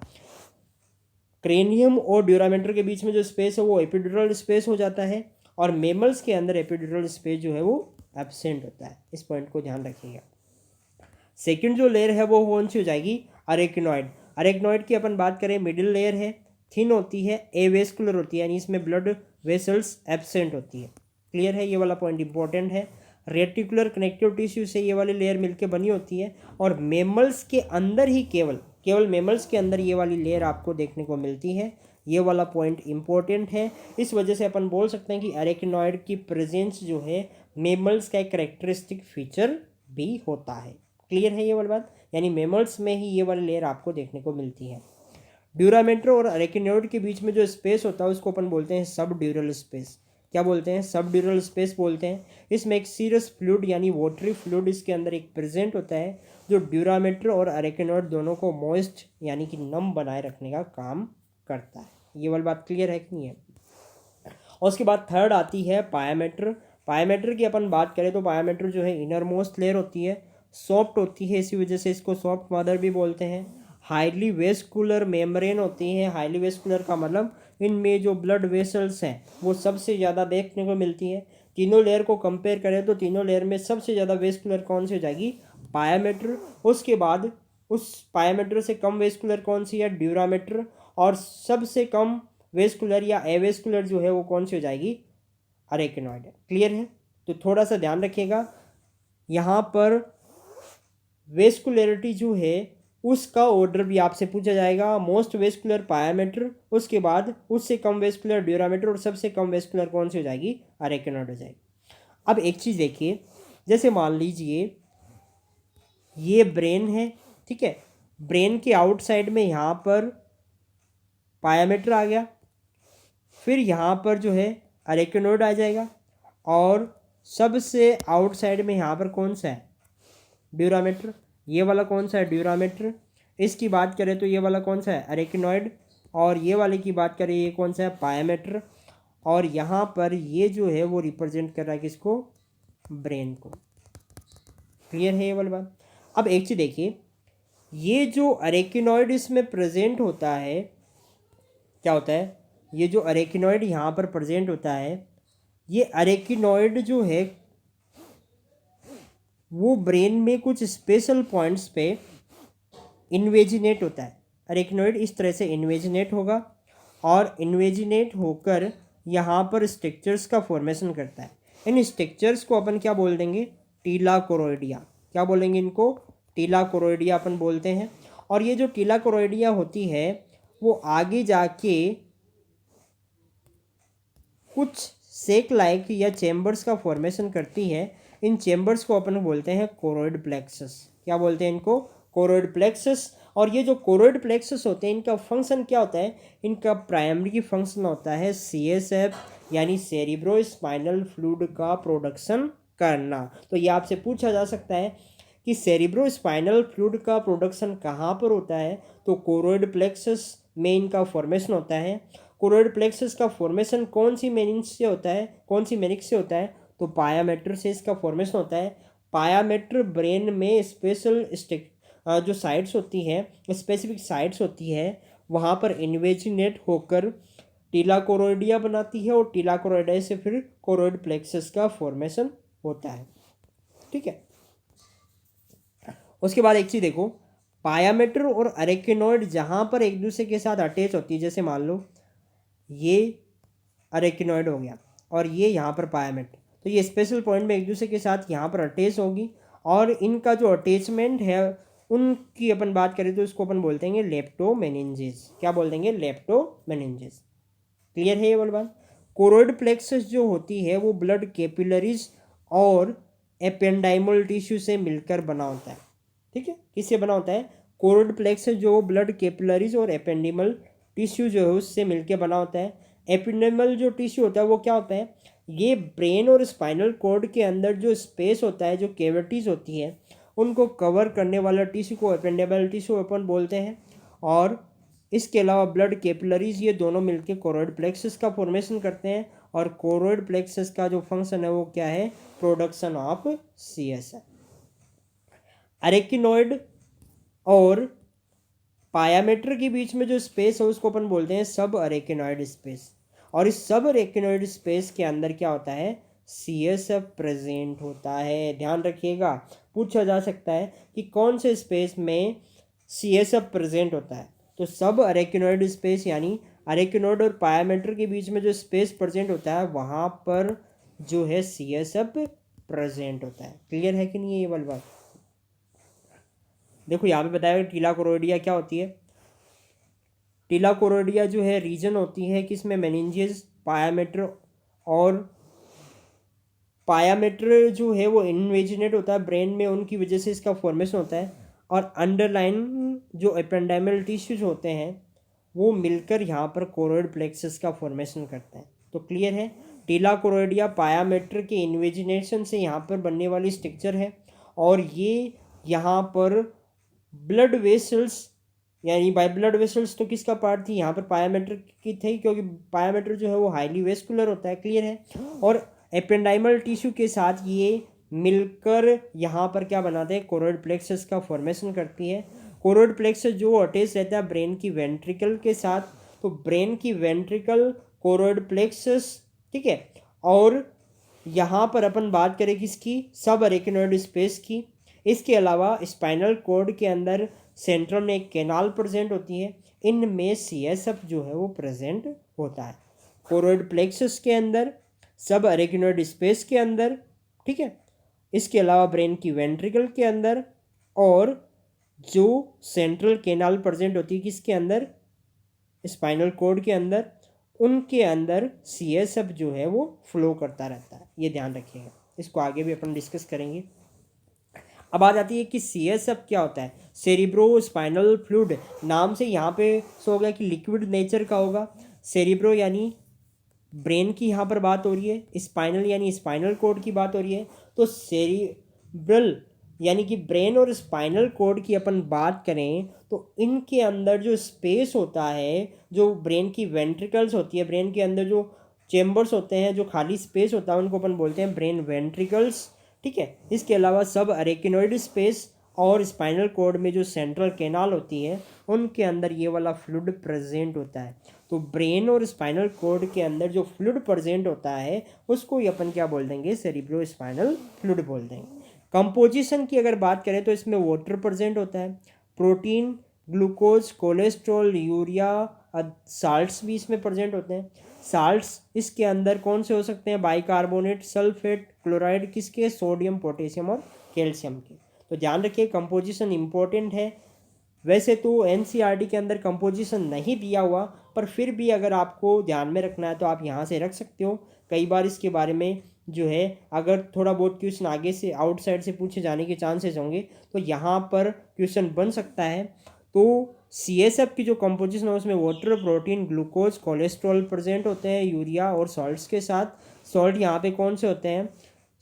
क्रेनियम और ड्यूरामीटर के बीच में जो स्पेस है वो एपिड्यूरल स्पेस हो जाता है, और मेमल्स के अंदर एपिड्यूरल स्पेस जो है वो एब्सेंट होता है। इस पॉइंट को ध्यान रखिएगा। सेकंड जो लेयर है वो कौन सी हो जाएगी, अरेकिनॉइड। अरेकिनॉइड की अपन बात करें मिडिल लेयर है, थिन होती है, एवेस्कुलर होती है, यानी इसमें ब्लड वेसल्स एब्सेंट होती है। क्लियर है, ये वाला पॉइंट इंपॉर्टेंट है। रेटिकुलर कनेक्टिव टिश्यू से ये वाली लेयर मिलकर बनी होती है, और मेमल्स के अंदर ही केवल मेमल्स के अंदर ये वाली लेयर आपको देखने को मिलती है। ये वाला पॉइंट इंपॉर्टेंट है। इस वजह से अपन बोल सकते हैं कि अरेकिनॉइड की प्रेजेंस जो है मेमल्स का एक करेक्टरिस्टिक फीचर भी होता है। क्लियर है ये वाली बात, यानी मेमल्स में ही ये वाली लेयर आपको देखने को मिलती है। ड्यूरामीटर और अरेकिनॉइड के बीच में जो स्पेस होता है उसको अपन बोलते हैं सब ड्यूरल स्पेस। क्या बोलते हैं, सब ड्यूरल स्पेस बोलते हैं। इसमें एक सीरस फ्लूइड यानी वाटरी फ्लूइड इसके अंदर एक प्रेजेंट होता है, जो ड्यूरामीटर और अरेकिनॉइड दोनों को मॉइस्ट यानी कि नम बनाए रखने का काम करता है। ये वाली बात क्लियर है कि नहीं है। और उसके बाद थर्ड आती है पायामीटर। पायामीटर की अपन बात करें तो पायामीटर जो है इनर मोस्ट लेयर होती है, सॉफ्ट होती है, इसी वजह से इसको सॉफ्ट मदर भी बोलते हैं। हाईली वेस्कुलर मेम्ब्रेन होती है। हाईली वेस्कुलर का मतलब इनमें जो ब्लड वेसल्स हैं वो सबसे ज़्यादा देखने को मिलती है। तीनों लेयर को कंपेयर करें तो तीनों लेयर में सबसे ज़्यादा वेस्कुलर कौन सी हो जाएगी, पायामीटर। उसके बाद उस पायामीटर से कम वेस्कुलर कौन सी है, ड्यूरामीटर। और सबसे कम वेस्कुलर या एवेस्कुलर जो है वो कौन सी हो जाएगी, अरेकिनॉइड। क्लियर है, तो थोड़ा सा ध्यान रखिएगा। यहाँ पर वेस्कुलरिटी जो है उसका ऑर्डर भी आपसे पूछा जाएगा। मोस्ट वेस्कुलर पायामीटर, उसके बाद उससे कम वेस्कुलर ड्यूरामीटर, और सबसे कम वेस्कुलर कौन सी हो जाएगी, अरेकिनॉइड हो जाएगी। अब एक चीज़ देखिए, जैसे मान लीजिए ये ब्रेन है, ठीक है। ब्रेन के आउटसाइड में यहाँ पर पायामीटर आ गया, फिर यहाँ पर जो है अरेकिनॉइड आ जाएगा, और सबसे आउटसाइड में यहाँ पर कौन सा है, ड्यूरामीटर। ये वाला कौन सा है, ड्यूरामीटर। इसकी बात करें तो ये वाला कौन सा है, अरेकिनॉइड। और ये वाले की बात करें ये कौन सा है, पायामीटर। और यहाँ पर ये जो है वो रिप्रेजेंट कर रहा है किसको, ब्रेन को। क्लियर है ये वाली बात। अब एक चीज़ देखिए, ये जो अरेकिनॉइड इसमें प्रेजेंट होता है, क्या होता है, ये जो अरेकिनॉइड यहाँ पर प्रेजेंट होता है, ये अरेकिनॉइड जो है वो ब्रेन में कुछ स्पेशल पॉइंट्स पे इन्वेजिनेट होता है। अरेकिनॉइड इस तरह से इन्वेजिनेट होगा, और इन्वेजिनेट होकर यहाँ पर स्ट्रक्चर्स का फॉर्मेशन करता है। इन स्ट्रक्चर्स को अपन क्या बोल देंगे, टीलाकोरोइडिया। क्या बोलेंगे इनको, टीलाकोरोइडिया अपन बोलते हैं। और ये जो टीलाकोरोइडिया होती है वो आगे जाके कुछ सेक लाइक या चेम्बर्स का फॉर्मेशन करती है। इन चेम्बर्स को अपन बोलते हैं कोरोइड प्लेक्सस। क्या बोलते हैं इनको, कोरोइड प्लेक्सस। और ये जो कोरोइड प्लेक्सस होते हैं इनका फंक्शन क्या होता है, इनका प्राइमरी फंक्शन होता है CSF यानी सेरिब्रो स्पाइनल फ्लूइड का प्रोडक्शन करना। तो ये आपसे पूछा जा सकता है कि सेरिब्रोस्पाइनल फ्लूइड का प्रोडक्शन कहाँ पर होता है, तो कोरोइड प्लेक्सस में इनका फॉर्मेशन होता है। कोरोइड प्लेक्सस का फॉर्मेशन कौन सी मेनिंग्स से होता है, कौन सी मेनिंग्स से होता है, तो पायामेटर से इसका फॉर्मेशन होता है। पायामेटर ब्रेन में स्पेशल जो साइट्स होती हैं, स्पेसिफिक साइट्स होती है, वहाँ पर इन्वेजिनेट होकर टीला कोरोइडिया बनाती है और टीला कोरोइडिया से फिर कोरोइड प्लेक्सस का फॉर्मेशन होता है। ठीक है, उसके बाद एक चीज़ देखो, पायामेटर और अरेकिनॉइड जहाँ पर एक दूसरे के साथ अटैच होती है, जैसे मान लो ये अरेकिनॉइड हो गया और ये यहाँ पर पायामेटर, तो ये स्पेशल पॉइंट में एक दूसरे के साथ यहाँ पर अटैच होगी और इनका जो अटैचमेंट है उनकी अपन बात करें तो इसको अपन बोलते हैं लेप्टोमेनिंजेस। क्या बोल देंगे, लेप्टोमेनिंजेस। क्लियर है ये वाली बात। कोरोइड प्लेक्सस जो होती है वो ब्लड कैपिलरीज और एपेंडाइमल टिश्यू से मिलकर बना होता है। ठीक है, किससे बना होता है, कोरोइड प्लेक्सस जो ब्लड कैपिलरीज और एपेंडिमल टिश्यू जो है उससे मिलकर बना होता है। एपेंडिमल जो टिश्यू होता है वो क्या होता है, ये ब्रेन और स्पाइनल कॉर्ड के अंदर जो स्पेस होता है, जो कैविटीज होती है, उनको कवर करने वाला टिश्यू को एपेंडिमल टिश्यू अपन बोलते हैं। और इसके अलावा ब्लड कैपिलरीज ये दोनों मिलकर कोरोइड प्लेक्सस का फॉर्मेशन करते हैं और कोरोइड प्लेक्सस का जो फंक्शन है वो क्या है, प्रोडक्शन ऑफ सीएस है। अरेकिनॉइड और पायामेटर के बीच में जो स्पेस है उसको अपन बोलते हैं सब अरेकिनॉइड स्पेस, और इस सब अरेकिनॉइड स्पेस के अंदर क्या होता है, सीएसएफ प्रेजेंट होता है। ध्यान रखिएगा, पूछा जा सकता है कि कौन से स्पेस में सीएसएफ प्रेजेंट होता है, तो सब अरेकिनॉइड स्पेस यानी अरेकिनॉइड और पायामेटर के बीच में जो स्पेस प्रेजेंट होता है वहाँ पर जो है सीएसएफ प्रेजेंट होता है। क्लियर है कि नहीं है ये वाली बात। देखो यहाँ पे बताया टीला कोरोइडिया क्या होती है, टीला कोरोइडिया जो है रीजन होती है किसमें, मेनिंजेस, पायामेटर, और पायामेटर जो है वो इन्वेजिनेट होता है ब्रेन में, उनकी वजह से इसका फॉर्मेशन होता है। और अंडरलाइन जो एपेंडाइमल टिश्यूज होते हैं वो मिलकर यहाँ पर कोरोइड प्लेक्सस का फॉर्मेशन करते हैं। तो क्लियर है, टीला कोरोइडिया पायामेटर के इन्वेजिनेशन से यहाँ पर बनने वाली स्ट्रक्चर है और ये यहाँ पर ब्लड वेसल्स यानी बाय ब्लड वेसल्स तो किसका पार्ट थी, यहाँ पर पायामेटर की थी, क्योंकि पायामेटर जो है वो हाईली वेस्कुलर होता है। क्लियर है, और एपेंडाइमल टिश्यू के साथ ये मिलकर यहाँ पर क्या बनाते हैं, कोरोइड प्लेक्सस का फॉर्मेशन करती है। कोरोइड प्लेक्सस जो अटैच रहता है ब्रेन की वेंट्रिकल के साथ, तो ब्रेन की वेंट्रिकल कोरोइड प्लेक्सस, ठीक है। और यहाँ पर अपन बात करें किसकी, सब अरेकिनॉइड स्पेस की। इसके अलावा स्पाइनल कॉर्ड के अंदर सेंट्रल में एक कैनाल प्रेजेंट होती है, इनमें सीएसएफ जो है वो प्रेजेंट होता है कोरोइड प्लेक्सस के अंदर, सब अरेकिनॉइड स्पेस के अंदर, ठीक है। इसके अलावा ब्रेन की वेंट्रिकल के अंदर, और जो सेंट्रल कैनाल प्रेजेंट होती है किसके अंदर, स्पाइनल कॉर्ड के अंदर, उनके अंदर सीएसएफ जो है वो फ्लो करता रहता है। ये ध्यान रखिएगा, इसको आगे भी अपन डिस्कस करेंगे। अब आ जाती है कि सीएसएफ क्या होता है, सेरिब्रो स्पाइनल फ्लूइड। नाम से यहाँ पे सो गया कि लिक्विड नेचर का होगा। सेरिब्रो यानी ब्रेन की यहाँ पर बात हो रही है, स्पाइनल यानी स्पाइनल कॉर्ड की बात हो रही है। तो सेरिब्रल यानी कि ब्रेन और स्पाइनल कॉर्ड की अपन बात करें तो इनके अंदर जो स्पेस होता है, जो ब्रेन की वेंट्रिकल्स होती है, ब्रेन के अंदर जो चेम्बर्स होते हैं, जो खाली स्पेस होता है, उनको अपन बोलते हैं ब्रेन वेंट्रिकल्स, ठीक है। इसके अलावा सब अरेकिनॉइड स्पेस और स्पाइनल कॉर्ड में जो सेंट्रल कैनाल होती है उनके अंदर ये वाला फ्लूइड प्रेजेंट होता है। तो ब्रेन और स्पाइनल कॉर्ड के अंदर जो फ्लूइड प्रेजेंट होता है उसको ही अपन क्या बोल देंगे, सेरिब्रो स्पाइनल फ्लूइड बोल देंगे। कंपोजिशन की अगर बात करें तो इसमें वाटर प्रेजेंट होता है, protein, glucose, cholesterol, urea, salts भी इसमें प्रेजेंट होते हैं। साल्ट्स इसके अंदर कौन से हो सकते हैं, बाइकार्बोनेट, सल्फेट, क्लोराइड, किसके, सोडियम, पोटेशियम और कैल्शियम के। तो ध्यान रखिए कंपोजिशन इंपॉर्टेंट है। वैसे तो एनसीईआरटी के अंदर कंपोजिशन नहीं दिया हुआ, पर फिर भी अगर आपको ध्यान में रखना है तो आप यहाँ से रख सकते हो। कई बार इसके बारे में जो है अगर थोड़ा बहुत क्वेश्चन आगे से आउटसाइड से पूछे जाने के चांसेस होंगे तो यहाँ पर क्वेश्चन बन सकता है। तो सीएसएफ की जो कंपोजिशन है उसमें water, protein, glucose, cholesterol present होते हैं, यूरिया और सॉल्ट्स के साथ। सॉल्ट यहाँ पे कौन से होते हैं,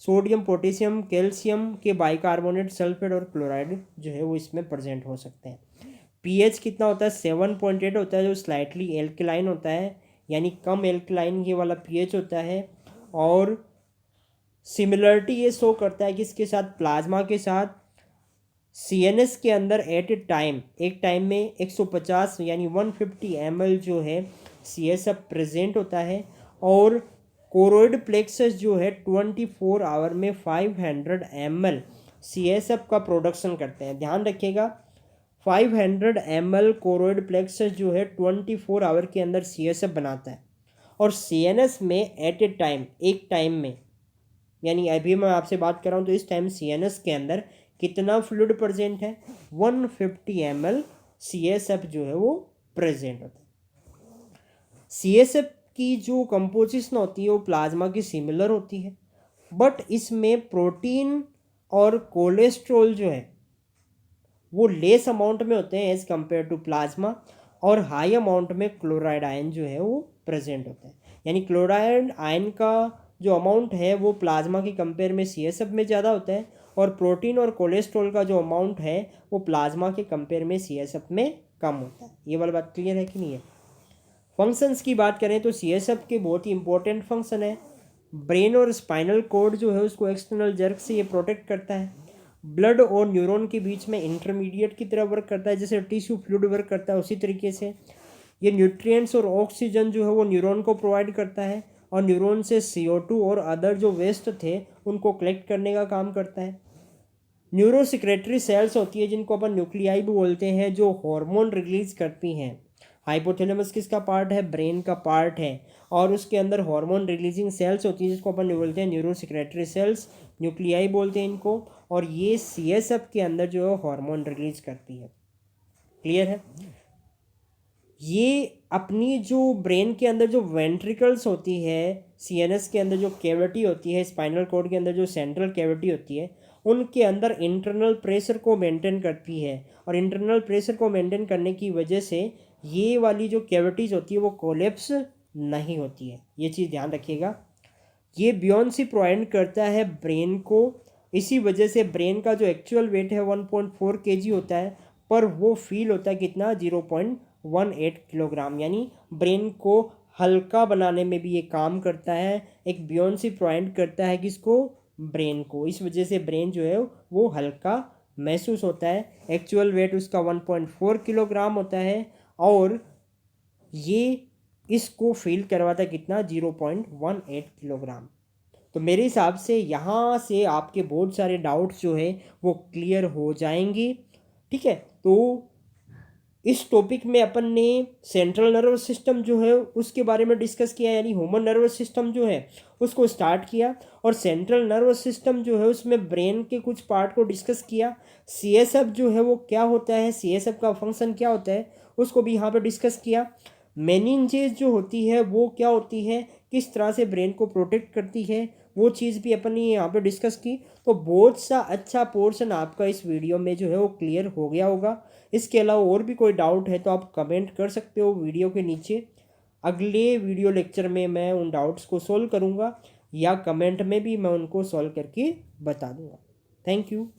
सोडियम, पोटेशियम, कैल्शियम के बाइकार्बोनेट, सल्फेट और क्लोराइड जो है वो इसमें प्रेजेंट हो सकते हैं। पीएच कितना होता है? 7.8 होता है, जो स्लाइटली एल्कलाइन होता है, यानी कम एल्कलाइन ये वाला पीएच होता है। और सिमिलरिटी ये शो करता है कि इसके साथ प्लाज्मा के साथ सीएनएस के अंदर एट ए टाइम, एक टाइम में 150 यानी 150 ml जो है सीएसएफ प्रेजेंट होता है। और कोरोइड प्लेक्सस जो है 24 आवर में 500 ml सीएसएफ का प्रोडक्शन करते हैं। ध्यान रखिएगा, 500 ml कोरोइड प्लेक्सस जो है 24 आवर के अंदर सीएसएफ बनाता है। और सीएनएस में एट ए टाइम, एक टाइम में, यानी अभी मैं आपसे बात कर रहा हूँ तो इस टाइम सीएनएस के अंदर कितना फ्लूइड प्रेजेंट है? 150 ml सीएसएफ जो है वो प्रेजेंट होता है। सीएसएफ की जो कंपोजिशन होती है वो प्लाज्मा की सिमिलर होती है, बट इसमें प्रोटीन और कोलेस्ट्रॉल जो है वो लेस अमाउंट में होते हैं एज कंपेयर टू प्लाज्मा, और हाई अमाउंट में क्लोराइड आयन जो है वो प्रेजेंट होता है। यानी क्लोराइड आयन का जो अमाउंट है वो प्लाज्मा के कंपेयर में सीएसएफ में ज़्यादा होता है, और प्रोटीन और कोलेस्ट्रॉल का जो अमाउंट है वो प्लाज्मा के कंपेयर में सीएसएफ में कम होता है। ये वाली बात क्लियर है कि नहीं है? फंक्शंस की बात करें तो सीएसएफ के बहुत ही इंपॉर्टेंट फंक्शन है। ब्रेन और स्पाइनल कोड जो है उसको एक्सटर्नल जर्क से ये प्रोटेक्ट करता है। ब्लड और न्यूरॉन के बीच में इंटरमीडिएट की तरह वर्क करता है, जैसे टिश्यू फ्लूइड वर्क करता है उसी तरीके से। ये न्यूट्रिएंट्स और ऑक्सीजन जो है वो न्यूरॉन को प्रोवाइड करता है, और न्यूरॉन से CO2 और अदर जो वेस्ट थे उनको कलेक्ट करने का काम करता है। न्यूरो सिक्रेटरी सेल्स होती है जिनको अपन न्यूक्लियाई भी बोलते हैं, जो हार्मोन रिलीज करती हैं। हाइपोथैलेमस किसका पार्ट है? ब्रेन का पार्ट है, और उसके अंदर हार्मोन रिलीजिंग सेल्स होती हैं जिसको अपन बोलते हैं न्यूरो सिक्रेटरी सेल्स, न्यूक्लियाई बोलते हैं इनको। और ये सीएसएफ के अंदर जो है हार्मोन रिलीज करती है। क्लियर है? ये अपनी जो ब्रेन के अंदर जो वेंट्रिकल्स होती है, सीएनएस के अंदर जो कैविटी होती है, स्पाइनल कॉर्ड के अंदर जो सेंट्रल कैविटी होती है, उनके अंदर इंटरनल प्रेशर को मेंटेन करती है। और इंटरनल प्रेशर को मेंटेन करने की वजह से ये वाली जो कैविटीज़ होती है वो कोलेप्स नहीं होती है। ये चीज़ ध्यान रखिएगा। ये बियॉन्सी प्रोवाइड करता है ब्रेन को, इसी वजह से ब्रेन का जो एक्चुअल वेट है 1.4 kg होता है, पर वो फील होता है कितना? 0.18 किलोग्राम। यानी ब्रेन को हल्का बनाने में भी ये काम करता है। एक बियॉन्सी प्रोवाइड करता है किसको? ब्रेन को। इस वजह से ब्रेन जो है वो हल्का महसूस होता है। एक्चुअल वेट उसका 1.4 किलोग्राम होता है, और ये इसको फील करवाता है कितना? 0.18 किलोग्राम। तो मेरे हिसाब से यहाँ से आपके बहुत सारे डाउट्स जो है वो क्लियर हो जाएंगे। ठीक है, तो इस टॉपिक में अपन ने सेंट्रल नर्वस सिस्टम जो है उसके बारे में डिस्कस किया, यानी ह्यूमन नर्वस सिस्टम जो है उसको स्टार्ट किया। और सेंट्रल नर्वस सिस्टम जो है उसमें ब्रेन के कुछ पार्ट को डिस्कस किया। सीएसएफ जो है वो क्या होता है, सीएसएफ का फंक्शन क्या होता है, उसको भी यहाँ पे डिस्कस किया। मेनिंजेस जो होती है वो क्या होती है, किस तरह से ब्रेन को प्रोटेक्ट करती है, वो चीज़ भी अपन ने यहाँ पे डिस्कस की। तो बहुत सा अच्छा पोर्शन आपका इस वीडियो में जो है वो क्लियर हो गया होगा। इसके अलावा और भी कोई डाउट है तो आप कमेंट कर सकते हो वीडियो के नीचे। अगले वीडियो लेक्चर में मैं उन डाउट्स को सॉल्व करूँगा, या कमेंट में भी मैं उनको सॉल्व करके बता दूँगा। Thank you.